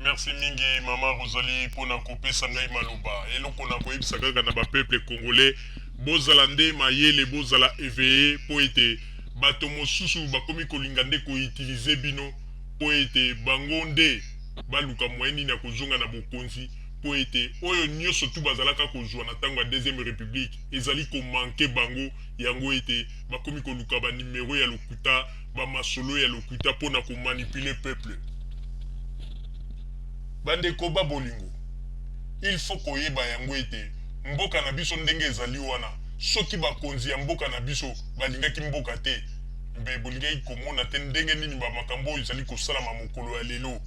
Merci mingi Mama Rosalie pour na couper sangai maloba. Et l'on a koyib sagaga na ba peuple congolais. Bozalande mayele bozala éveillé pour être bato mosusu bakomi kolingande ko utiliser bino pour être bangonde baluka moyeni na kozonga na bokonzi pour être oyo nyoso tu bazalaka kozwa na tango ya deuxième république ezali ko manquer bango yango ete bakomi koluka ba numéro ya lokuta ba masolo ya lokuta pour na ko manipuler peuple. Bandeko ba bolingo il faut koyeba yango ete mboka na biso ndenge ezali wana soki bakonzi ya mboka na biso balingaki mboka te mbe bolingaki komona te ndenge nini bamakambo oyo ezali kosalama mokolo ya lelo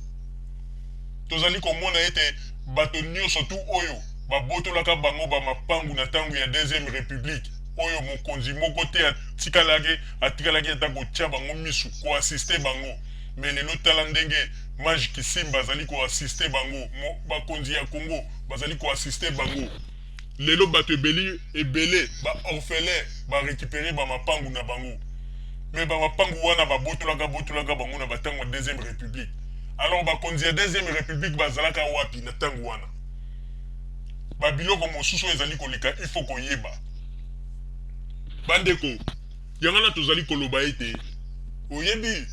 tozali komona ete bato nyonso tu oyo babotolaka bango bamapangu na ntango ya deuxième république oyo mokonzi moko te atikalaki ata kotia bango misu koasiste bango me lelo tala ndenge Maj Kisimba bazali koasiste bango bakonzi ya Congo bazali koasiste bango lelo bato ebele ba orphelin ba récupérer ba mapangu na bango mais ba mapangu wana botolaka bango na batango ya deuxième république alors bakonzi ya deuxième république bazalaka wapi na tango wana ba biloko mosusu ezali koleka il faut koyeba bandeko yangana tozali koloba ete oyebi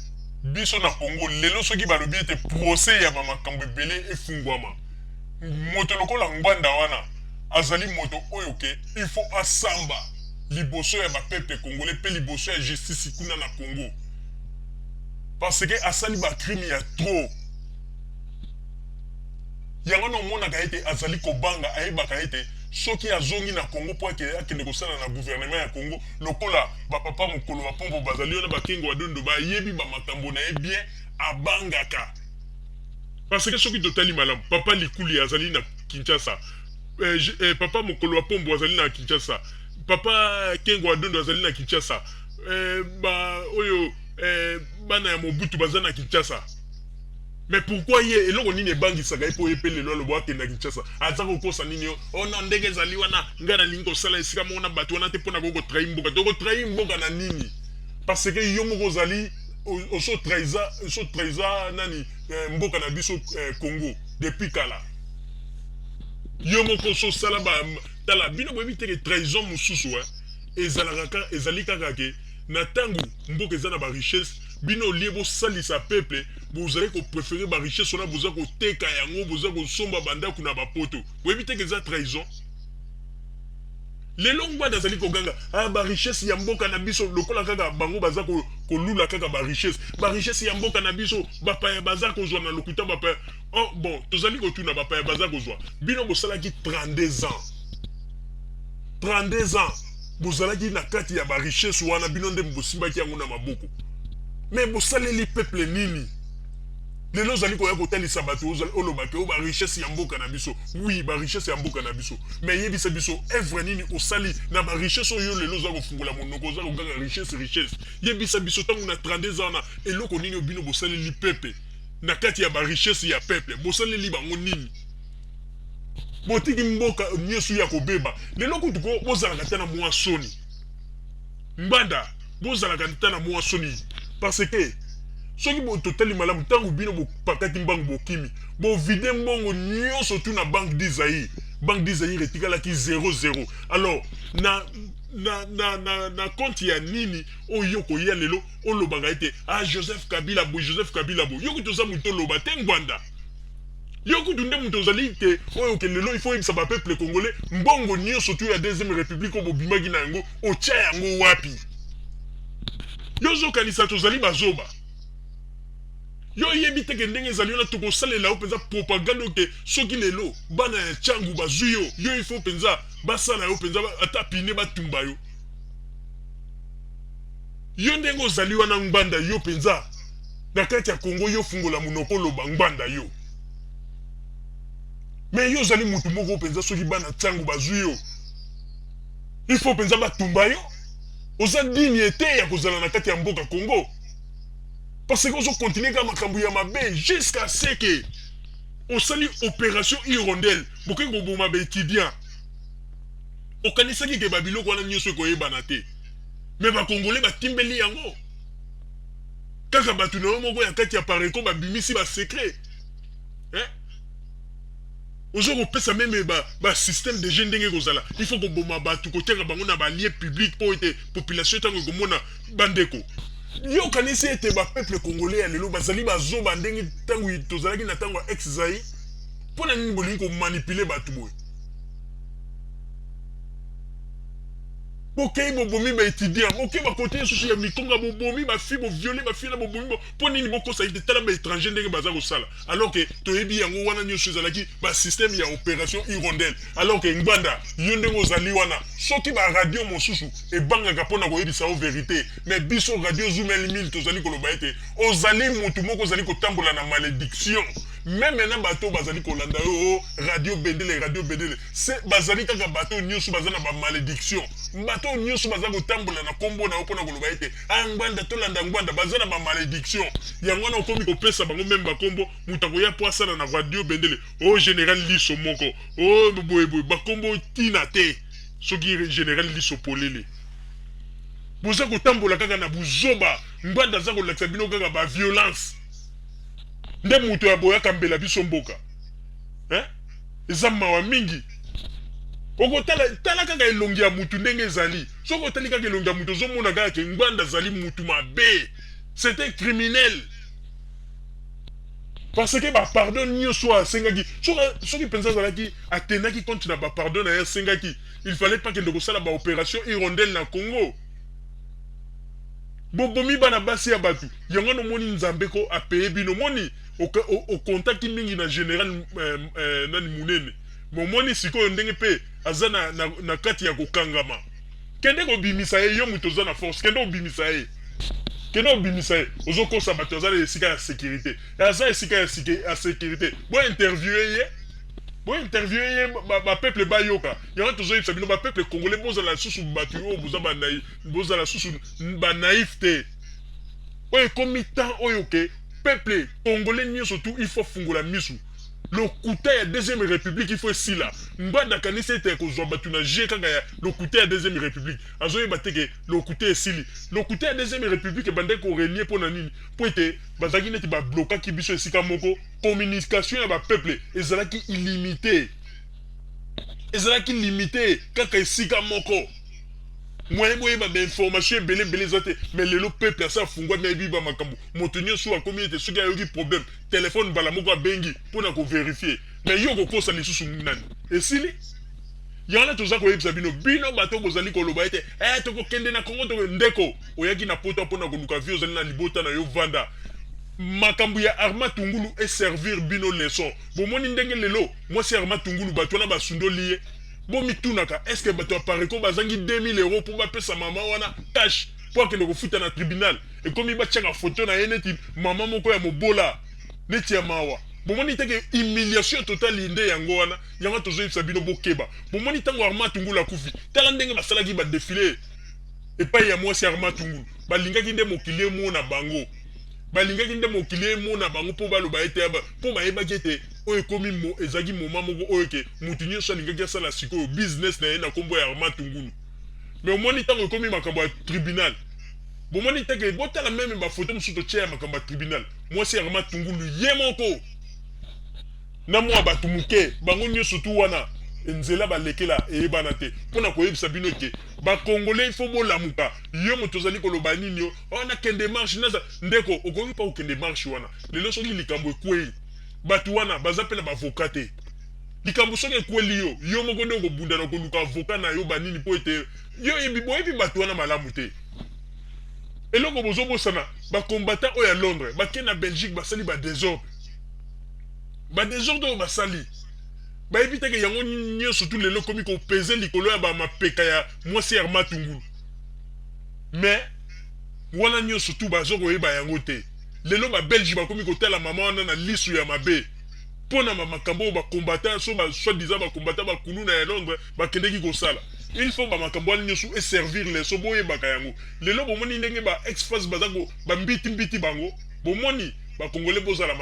biso na Congo lelo soki balobi ete procès ya bamakambo ebele efungwama moto lokola Ngwanda wana azali moto oyo ke il faut asamba liboso ya bapeuple congolais pe liboso ya justice kuna na Congo parce que asali bacrime ya trop yango na omonaka ete azali kobanga ayebaka ete soki azongi na Congo po akende kosala na gouvernement ya Congo lokola bapapa mokolo bapombo bazali wana bakengo badondo bayebi bamakambo na ye bien abangaka parce que soki totali malamu papa likuli azali na Kinshasa papa mokolo bapombo azali na Kinshasa papa kengo badondo azali na Kinshasa oyo bana ya Mobutu bazali na Kinshasa. Mais pourquoi ye eloko nini ebangisaka ye po epele lolo bo akenda Kinshasa azako kosa nini yo ona ndenge ezali wana ngana lingo sala esika mona bato wana te pona ko trahir mboka to trahir mboka na nini parce que yo moko zali oso trahisa nani mboka na biso Congo depuis kala yo moko so sala ba tala bino boyebi te ke trahison mususu ezali kaka ke na tangu mboka ezana ba richesse bino liebo salisa peuple vous allez préférer ba richesse on a besoin ko teka yango besoin ko somba banda kuna ba poto vous évitez que ça trahison les longs banda zali ko ganga ba richesse ya mboka na biso lokola kaka bango baza ko lula kaka ba richesse ya mboka na biso ba pa baza ko zwa na lokuta ba pa oh bon tozali ko tuna ba pa baza ko zwa bino bo sala ki 32 ans bozalaki na kati ya ba richesse wana bino nde bosimba ki yango na maboko mais bosaleli peuple nini lelo zali koya kotalisa bato olobake o ba richesse ya mboka na biso oui ba richesse ya mboka na biso mais yebisa biso evre nini osali na ba richesse oyo lelo za kofungola monoko za koganga richesse yebisa biso tangu na 32 ans na eloko nini obino bosaleli peuple na kati ya ba richesse ya peuple bosaleli bango nini botiki mboka nyesu ya kobeba lelo kutuko bozalaka tana mwa soni mbanda bozalaka tana mwa soni parce que soki totali malamu tangu bino bopakaki mbangu bokimi bovide mbongo nyonso tu na banque d'Isaïe etikalaki 0-0 alors na compte ya nini oyo koya lelo olobaka ete Joseph Kabila bo yoki toza mutu oloba te Ngwanda yoki tunde mutu ozali te oyo ke lelo il faut yebisa ba peuple congolais mbongo nyonso tu ya deuxième république oyo bobimaki na yango otia yango wapi yozokanisa tozali bazoba yo yebi teke ndenge ezali wana tokosalela yo mpenza propagande oke soki lelo bana ya changu bazwi yo il faut mpenza basala yo mpenza ata pine batumba yo ndenge ozali wana Ngwanda yo mpenza na kati ya Congo yo fungola monoko loba Ngwanda yo mais yo ozali mutu moko mpenza soki bana changu bazwi yo il faut mpenza batumba yo oza dignité ya kozala na kati ya mboka Congo parce que ozo continuer kama makambo ya mabe jusqu'à ce que osali opération hirondelle boke koboma ba étudiant okanisaki ke babiloko wana nyonso koyebana te mais bakongolais batimbeli yango kaka bato na yo moko ya kati ya pareko babimisi ba secret hein ozo kopesa même ba système de jeunes ndenge kozala il faut koboma bato kotenga bango na balie public po ete population ntango ekomona bandeko yo kanisi ete bapeuple congolais ya lelo bazali bazoba ndenge ntango tozalaki na ntango ya ex Zaïre mpo na nini bolingi komanipule bato boye bokei bobomi baétudiant bokei bakote susu ya mikonga bobomi bafi boviole bafi na bobomi mpo nini bokosa ete tala baétranger ndenge baza kosala alors ke toyebi yango wana nyonso ezalaki basystème ya opération hirondelle alors ke ngbanda yo ndenge ozali wana soki baradio mosusu ebangaka mpo na koyebisa o vérité mais biso radio zoomel mille tozali koloba ete ozali motu moko ozali kotambola na malédiction même na bato bazali kolanda yo radio bendele se bazali kaka bato nyonso baza na bamalédiction bato nyonso baza kotambola na kombo na yo mpona koloba ete ngbanda tolanda ngbanda baza na bamalédiction yango wana okomi kopesa bango meme bakombo moto akoya mpo asala na radio bendele o général liso moko o boyeboye bakombo tina te soki général liso polele boza kotambola kaka na buzoba ngbanda aza kolakisa bino kaka baviolence nde mutu aboyaka mbela biso mboka eza mawa mingi okotala kaka elongi ya mutu ndenge ezali soki otali kaka elongi ya mutu ozomona kaka ke ngbanda azali mutu mabe c'était criminel parce que bapardon nyonso asengaki soki mpenza azalaki atendaki compte na bapardon na ye asengaki il fallait pas kende kosala baopération hirondelle na Congo bobomi bana basi ya bato yango nomoni nzambe ko apeye bino moni okontaki mingi na général nani munene momoni sikoyo ndenge pe aza na kati ya kokangama kende kobimisa ye yo mutu oza na force kende obimisa ye ozokosa bato aza na esika ya sécurité aza esika ya sécurité interviewe ye bapeuple bayoka yango tozoyebisa bino bapeuple congolais bozala susu bato oyo bozala susu banaïf te oyo ekomi temps oyo ke peuple congolais nyonso tu il faut fungola misu lokuta ya deuxième république il faut esila ngbanda kanisi ete kozwa bato na je kaka ya lokuta ya deuxième république azoyeba te ke lokuta esili lokuta ya deuxième république ebandaki korenie mpo na nini mpo ete bazalaki neti bablokaki biso esika moko communication ya bapeuple ezalaki limité kaka esika moko moyen boyeba bainformation ebele eza te mais lelo peuple asa afungwami ayebi makambo moto nyonso akomi ete soki ayoki problème telefone mbala moko abengi mpona koverifie mais yo kokosa lisusu nani esili yango wana toza koyebisa bino bato bozali koloba ete tokokende na Congo toko ndeko oyaki na pota mpona koluka vi ozali na libota na yo vanda makambo ya Arma Tungulu eservir bino leçon bomoni ndenge lelo mwasi Arma Tungulu bato wana basundoli ye bomitunaka est-ce que bato apareko bazangi 2000 € mpo bapesa mama wana cash mpo akende kofuta na tribunal ekomi batiaka foto na ye neti mama moko ya mobola neti ya mawa bomoni teke humiliation totale nde yango wana yango tozoyebisa bino bokeba bomoni ntango Arma Tungulu akufi tala ndenge basalaki badefile epai ya mwasi Arma Tungulu balingaki nde mokili emona bango mpo baloba ete mpo bayebaki ete oyo ekomi ezalaki moma moko oyo ke mutu nyonso alingaki asala sikoyo business na ye na kombo ya Arma Tungulu mais omoni ntango ekomi makambo ya tribunal bomoni teke botala meme bafoto mosusu totie ya makambo ya tribunal mwasi Arma Tungulu ye moko na mwa bato moke bango nyonso tu wana nzela balekela eyebana te mpona koyebisa bino ke bakongolais il faut bolamuka yo moto ozali koloba nini yo nakende marche naza ndeko okoki mpa kokende marche wana lelo soki likambo ekwei bato wana baza mpe na bavoka te likambo soki ekweli yo moko nde okobunda na koluka avoka na yo banini mpo ete yo boyebi bato wana malamu te eloko bozobosana bakombata oyo ya Londres bake na Belgique basali badésordre oyo basali bayebi teke yango nyonso tu lelo komi kopeze likolo ya bamapeka ya mwasi Arma Tungulu mais wana nyonso tu bazo koyeba yango te lelo babelge bakomi kotala mama wana na lisu ya mabe mpona bamakambo oyo bakombata so basoi-disant bakombata bakuluna ya Londres bakendeki kosala il faut bamakambo wana nyonso eservir leso boyebaka yango lelo bomoni ndenge ba-ex-face baza bambiti bango bomoni bakongolais bozala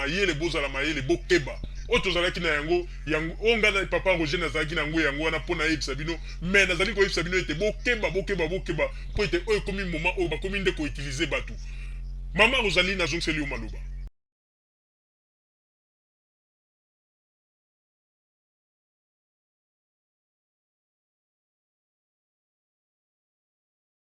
mayele bokeba oyo tozalaki na yango oyo ngai na papa Roger nazalaki na yango wana mpo nayebisa bino mais nazali koyebisa bino ete bokeba mpo ete oyo ekomi moma oyo bakomi nde koutilize bato mama Rosalie nazongiseli yo maloba